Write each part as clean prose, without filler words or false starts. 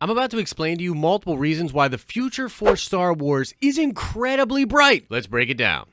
I'm about to explain to you multiple reasons why the future for Star Wars is incredibly bright. Let's break it down.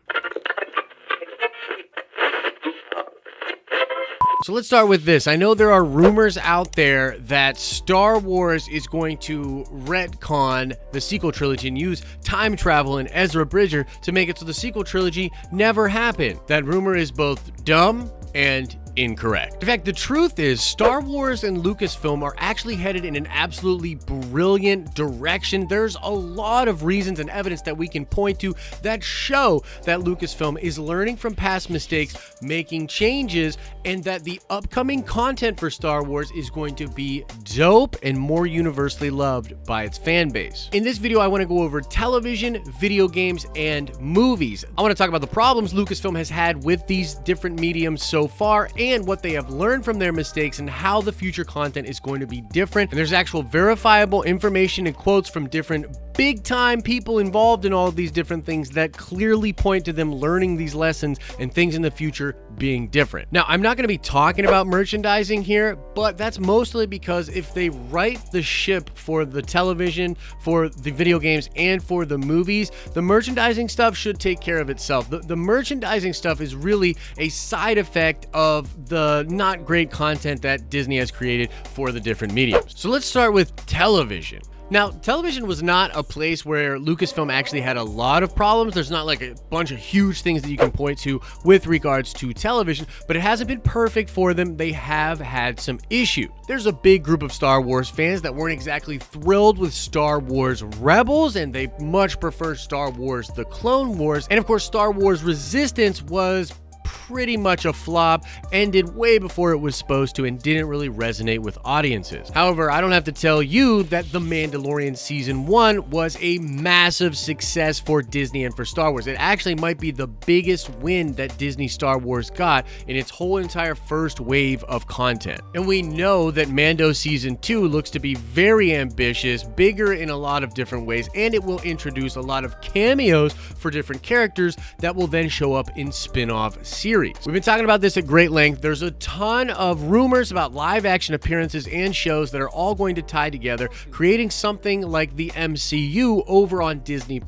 So let's start with this. I know there are rumors out there that Star Wars is going to retcon the sequel trilogy and use time travel and Ezra Bridger to make it so the sequel trilogy never happened. That rumor is both dumb and incorrect. In fact, the truth is Star Wars and Lucasfilm are actually headed in an absolutely brilliant direction. There's a lot of reasons and evidence that we can point to that show that Lucasfilm is learning from past mistakes, making changes, and that the upcoming content for Star Wars is going to be dope and more universally loved by its fan base. In this video, I want to go over television, video games, and movies. I want to talk about the problems Lucasfilm has had with these different mediums so far, and what they have learned from their mistakes and how the future content is going to be different. And there's actual verifiable information and quotes from different big-time people involved in all of these different things that clearly point to them learning these lessons and things in the future being different. Now, I'm not going to be talking about merchandising here, but that's mostly because if they right the ship for the television, for the video games, and for the movies, the merchandising stuff should take care of itself. The merchandising stuff is really a side effect of the not great content that Disney has created for the different mediums. So let's start with television. Now, television was not a place where Lucasfilm actually had a lot of problems. There's not like a bunch of huge things that you can point to with regards to television, but it hasn't been perfect for them. They have had some issues. There's a big group of Star Wars fans that weren't exactly thrilled with Star Wars Rebels, and they much prefer Star Wars The Clone Wars. And of course, Star Wars Resistance was pretty much a flop, ended way before it was supposed to, and didn't really resonate with audiences. However, I don't have to tell you that The Mandalorian Season 1 was a massive success for Disney and for Star Wars. It actually might be the biggest win that Disney Star Wars got in its whole entire first wave of content. And we know that Mando Season 2 looks to be very ambitious, bigger in a lot of different ways, and it will introduce a lot of cameos for different characters that will then show up in spin-off series. We've been talking about this at great length. There's a ton of rumors about live action appearances and shows that are all going to tie together, creating something like the MCU over on Disney+.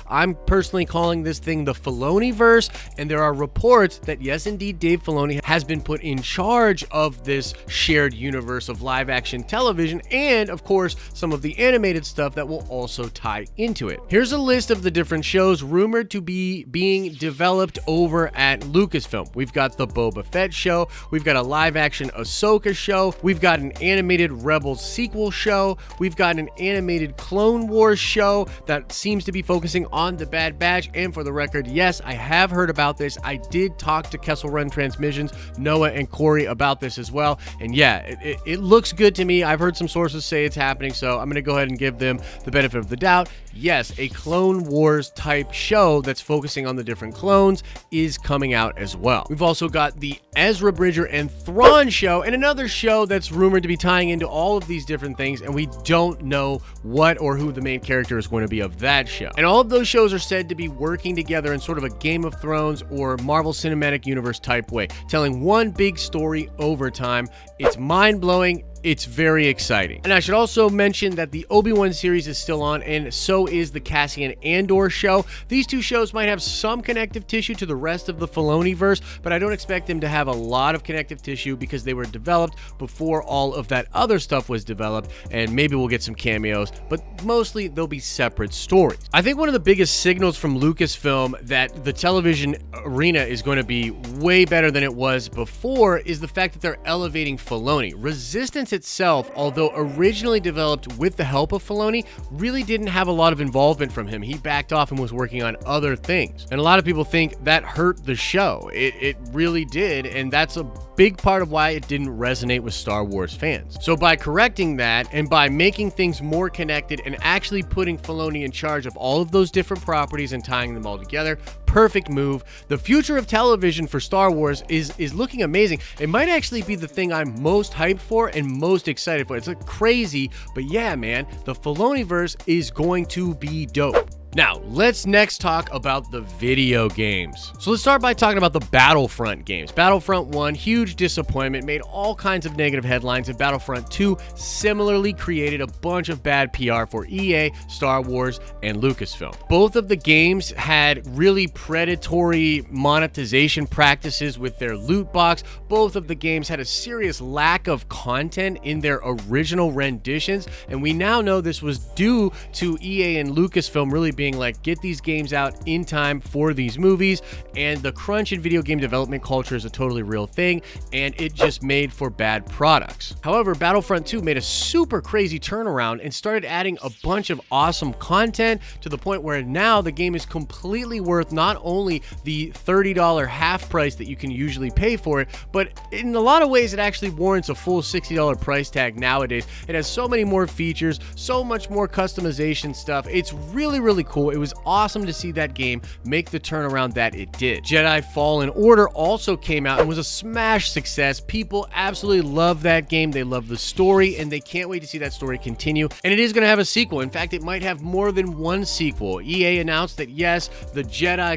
I'm personally calling this thing the Filoni-verse, and there are reports that yes, indeed, Dave Filoni has been put in charge of this shared universe of live action television, and of course, some of the animated stuff that will also tie into it. Here's a list of the different shows rumored to be being developed over at Lucasfilm. We've got the Boba Fett show, we've got a live-action Ahsoka show, we've got an animated Rebels sequel show, we've got an animated Clone Wars show that seems to be focusing on the Bad Batch, and for the record, yes, I have heard about this. I did talk to Kessel Run Transmissions, Noah and Corey about this as well, and yeah, it looks good to me. I've heard some sources say it's happening, so I'm going to go ahead and give them the benefit of the doubt. Yes, a Clone Wars type show that's focusing on the different clones is coming out as well. We've also got the Ezra Bridger and Thrawn show, and another show that's rumored to be tying into all of these different things, and we don't know what or who the main character is going to be of that show. And all of those shows are said to be working together in sort of a Game of Thrones or Marvel Cinematic Universe type way, telling one big story over time. It's mind-blowing. It's very exciting. And I should also mention that the Obi-Wan series is still on, and so is the Cassian Andor show. These two shows might have some connective tissue to the rest of the Filoni-verse, but I don't expect them to have a lot of connective tissue because they were developed before all of that other stuff was developed, and maybe we'll get some cameos, but mostly they'll be separate stories. I think one of the biggest signals from Lucasfilm that the television arena is going to be way better than it was before is the fact that they're elevating Filoni. Resistance itself, although originally developed with the help of Filoni, really didn't have a lot of involvement from him. He backed off and was working on other things. And a lot of people think that hurt the show. It really did, and that's a big part of why it didn't resonate with Star Wars fans. So by correcting that and by making things more connected and actually putting Filoni in charge of all of those different properties and tying them all together, perfect move. The future of television for Star Wars is looking amazing. It might actually be the thing I'm most hyped for and most excited for. It's crazy, but yeah, man, the Filoniverse is going to be dope. Now, let's next talk about the video games. So let's start by talking about the Battlefront games. Battlefront 1, huge disappointment, made all kinds of negative headlines, and Battlefront 2 similarly created a bunch of bad PR for EA, Star Wars, and Lucasfilm. Both of the games had really predatory monetization practices with their loot box. Both of the games had a serious lack of content in their original renditions, and we now know this was due to EA and Lucasfilm really being like, get these games out in time for these movies, and the crunch in video game development culture is a totally real thing, and it just made for bad products. However, Battlefront 2 made a super crazy turnaround and started adding a bunch of awesome content to the point where now the game is completely worth not only the $30 half price that you can usually pay for it, but in a lot of ways it actually warrants a full $60 price tag nowadays. It has so many more features, so much more customization stuff. It's really cool. It was awesome to see that game make the turnaround that it did. Jedi Fallen Order also came out and was a smash success. People absolutely love that game. They love the story, and they can't wait to see that story continue. And it is going to have a sequel. In fact, it might have more than one sequel. EA announced that yes, the Jedi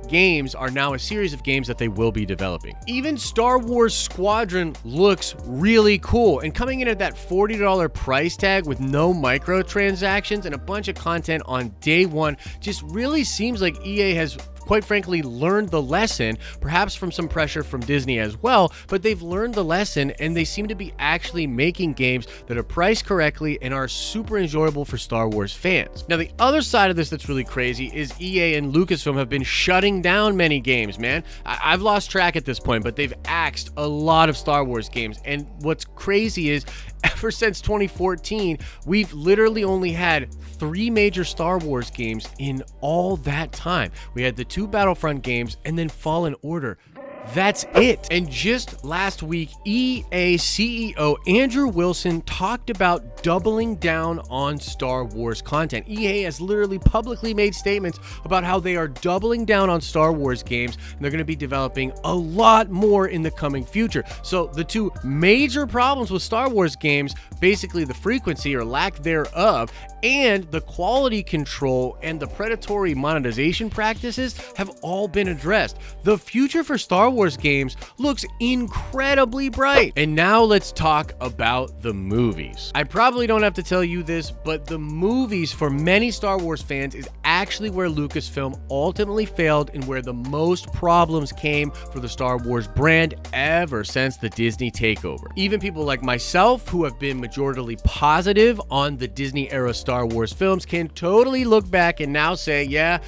games are now a series of games that they will be developing. Even Star Wars Squadron looks really cool, and coming in at that $40 price tag with no microtransactions and a bunch of content on day one just really seems like EA has quite frankly learned the lesson, perhaps from some pressure from Disney as well, but they've learned the lesson and they seem to be actually making games that are priced correctly and are super enjoyable for Star Wars fans. Now, the other side of this that's really crazy is EA and Lucasfilm have been shutting down many games, man. I've lost track at this point, but they've axed a lot of Star Wars games, and what's crazy is ever since 2014, we've literally only had 3 major Star Wars games in all that time. We had the 2 Battlefront games and then Fallen Order. That's it. And just last week, EA CEO Andrew Wilson talked about doubling down on Star Wars content. EA has literally publicly made statements about how they are doubling down on Star Wars games, and they're going to be developing a lot more in the coming future. So the 2 major problems with Star Wars games, basically the frequency or lack thereof, and the quality control and the predatory monetization practices have all been addressed. The future for Star Wars games looks incredibly bright. And now let's talk about the movies. I probably don't have to tell you this, but the movies for many Star Wars fans is actually where Lucasfilm ultimately failed and where the most problems came for the Star Wars brand ever since the Disney takeover. Even people like myself, who have been majoritarily positive on the Disney era Star Wars films, can totally look back and now say, yeah,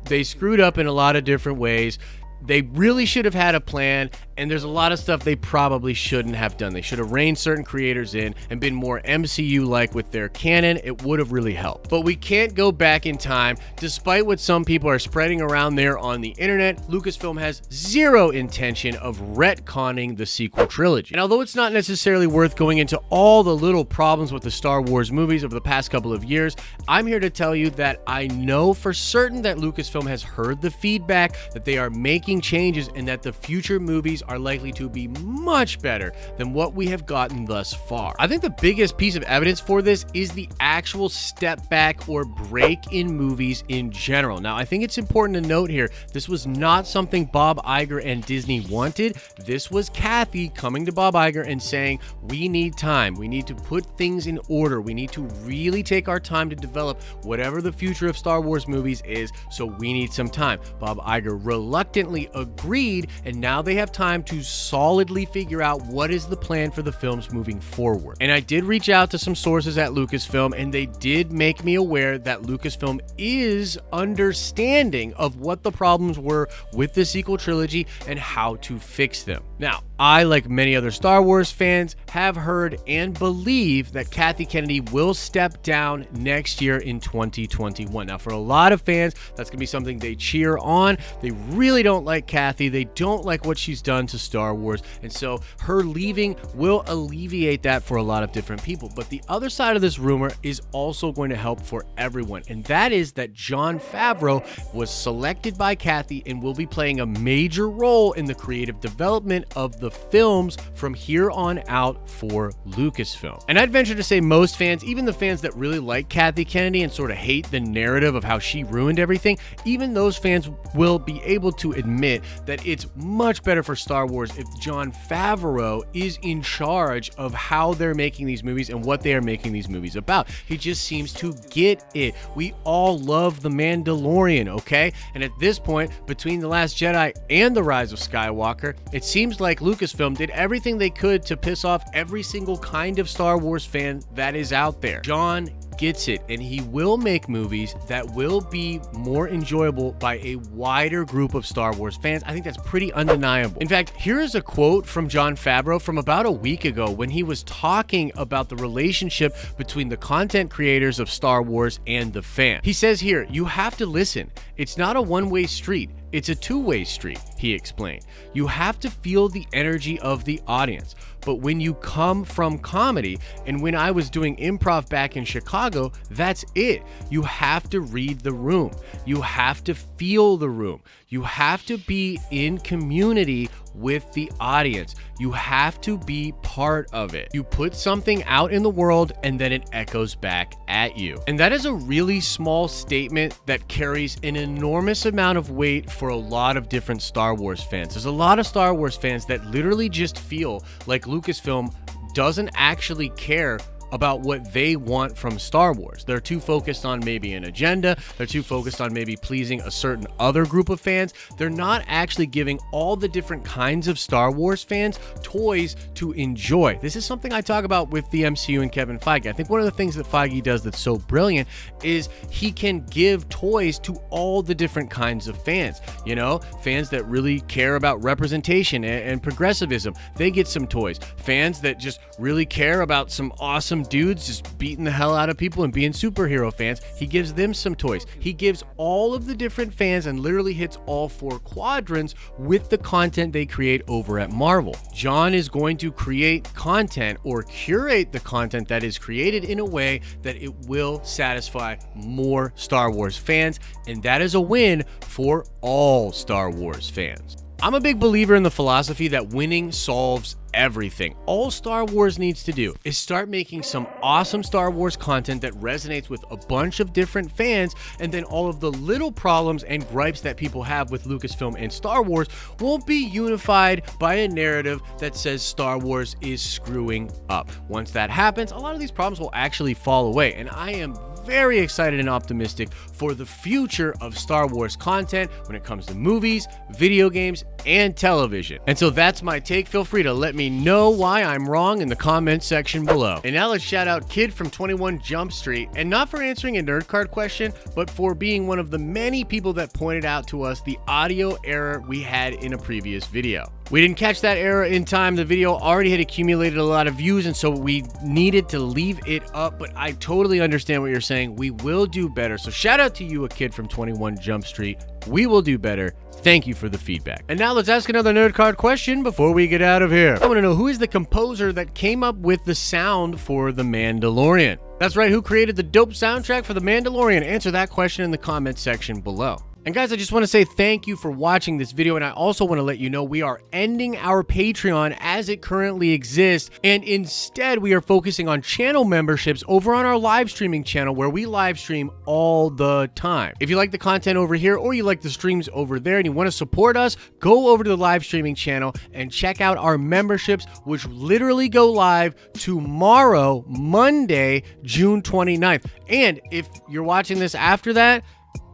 they screwed up in a lot of different ways. They really should have had a plan, and there's a lot of stuff they probably shouldn't have done. They should have reined certain creators in and been more MCU-like with their canon. It would have really helped. But we can't go back in time. Despite what some people are spreading around there on the internet, Lucasfilm has zero intention of retconning the sequel trilogy. And although it's not necessarily worth going into all the little problems with the Star Wars movies over the past couple of years, I'm here to tell you that I know for certain that Lucasfilm has heard the feedback, that they are making changes, and that the future movies are likely to be much better than what we have gotten thus far. I think the biggest piece of evidence for this is the actual step back or break in movies in general. Now, I think it's important to note here, this was not something Bob Iger and Disney wanted. This was Kathy coming to Bob Iger and saying, we need time. We need to put things in order. We need to really take our time to develop whatever the future of Star Wars movies is, so we need some time. Bob Iger reluctantly agreed, and now they have time to solidly figure out what is the plan for the films moving forward. And I did reach out to some sources at Lucasfilm, and they did make me aware that Lucasfilm is understanding of what the problems were with the sequel trilogy and how to fix them. Now, I, like many other Star Wars fans, have heard and believe that Kathleen Kennedy will step down next year in 2021. Now, for a lot of fans, that's going to be something they cheer on. They really don't like Kathy. They don't like what she's done to Star Wars. And so her leaving will alleviate that for a lot of different people. But the other side of this rumor is also going to help for everyone. And that is that Jon Favreau was selected by Kathy and will be playing a major role in the creative development content of the films from here on out for Lucasfilm. And I'd venture to say most fans, even the fans that really like Kathleen Kennedy and sort of hate the narrative of how she ruined everything, even those fans will be able to admit that it's much better for Star Wars if Jon Favreau is in charge of how they're making these movies and what they are making these movies about. He just seems to get it. We all love The Mandalorian, okay? And at this point, between The Last Jedi and The Rise of Skywalker, it seems like Lucasfilm did everything they could to piss off every single kind of Star Wars fan that is out there. Jon gets it, and he will make movies that will be more enjoyable by a wider group of Star Wars fans. I think that's pretty undeniable. In fact, here is a quote from Jon Favreau from about a week ago when he was talking about the relationship between the content creators of Star Wars and the fan. He says here, "You have to listen. It's not a one-way street. It's a two-way street," he explained. "You have to feel the energy of the audience. But when you come from comedy, and when I was doing improv back in Chicago, that's it. You have to read the room. You have to feel the room. You have to be in community with the audience. You have to be part of it. You put something out in the world and then it echoes back at you." And that is a really small statement that carries an enormous amount of weight for a lot of different Star Wars fans. There's a lot of Star Wars fans that literally just feel like Lucasfilm doesn't actually care about what they want from Star Wars. They're too focused on maybe an agenda. They're too focused on maybe pleasing a certain other group of fans. They're not actually giving all the different kinds of Star Wars fans toys to enjoy. This is something I talk about with the MCU and Kevin Feige. I think one of the things that Feige does that's so brilliant is he can give toys to all the different kinds of fans. You know, fans that really care about representation and progressivism, they get some toys. Fans that just really care about some awesome dudes just beating the hell out of people and being superhero fans, he gives them some toys. He gives all of the different fans and literally hits all four quadrants with the content they create over at Marvel. Jon is going to create content or curate the content that is created in a way that it will satisfy more Star Wars fans, and that is a win for all Star Wars fans. I'm a big believer in the philosophy that winning solves everything. All Star Wars needs to do is start making some awesome Star Wars content that resonates with a bunch of different fans, and then all of the little problems and gripes that people have with Lucasfilm and Star Wars won't be unified by a narrative that says Star Wars is screwing up. Once that happens, a lot of these problems will actually fall away, and I am very excited and optimistic for the future of Star Wars content when it comes to movies, video games, and television. And so that's my take. Feel free to let me know why I'm wrong in the comments section below. And now let's shout out Kid from 21 Jump Street, and not for answering a nerd card question, but for being one of the many people that pointed out to us the audio error we had in a previous video. We didn't catch that error in time. The video already had accumulated a lot of views, and so we needed to leave it up, but I totally understand what you're saying. We will do better. So shout out to you, a kid from 21 Jump Street. We will do better. Thank you for the feedback. And now let's ask another nerd card question before we get out of here. I want to know, who is the composer that came up with the sound for The Mandalorian? That's right, who created the dope soundtrack for The Mandalorian? Answer that question in the comments section below. And guys, I just want to say thank you for watching this video, and I also want to let you know we are ending our Patreon as it currently exists, and instead we are focusing on channel memberships over on our live streaming channel, where we live stream all the time. If you like the content over here or you like the streams over there and you want to support us, go over to the live streaming channel and check out our memberships, which literally go live tomorrow, Monday, June 29th. And if you're watching this after that,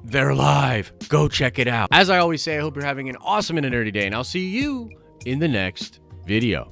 they're live. Go check it out. As I always say, I hope you're having an awesome and a nerdy day, and I'll see you in the next video.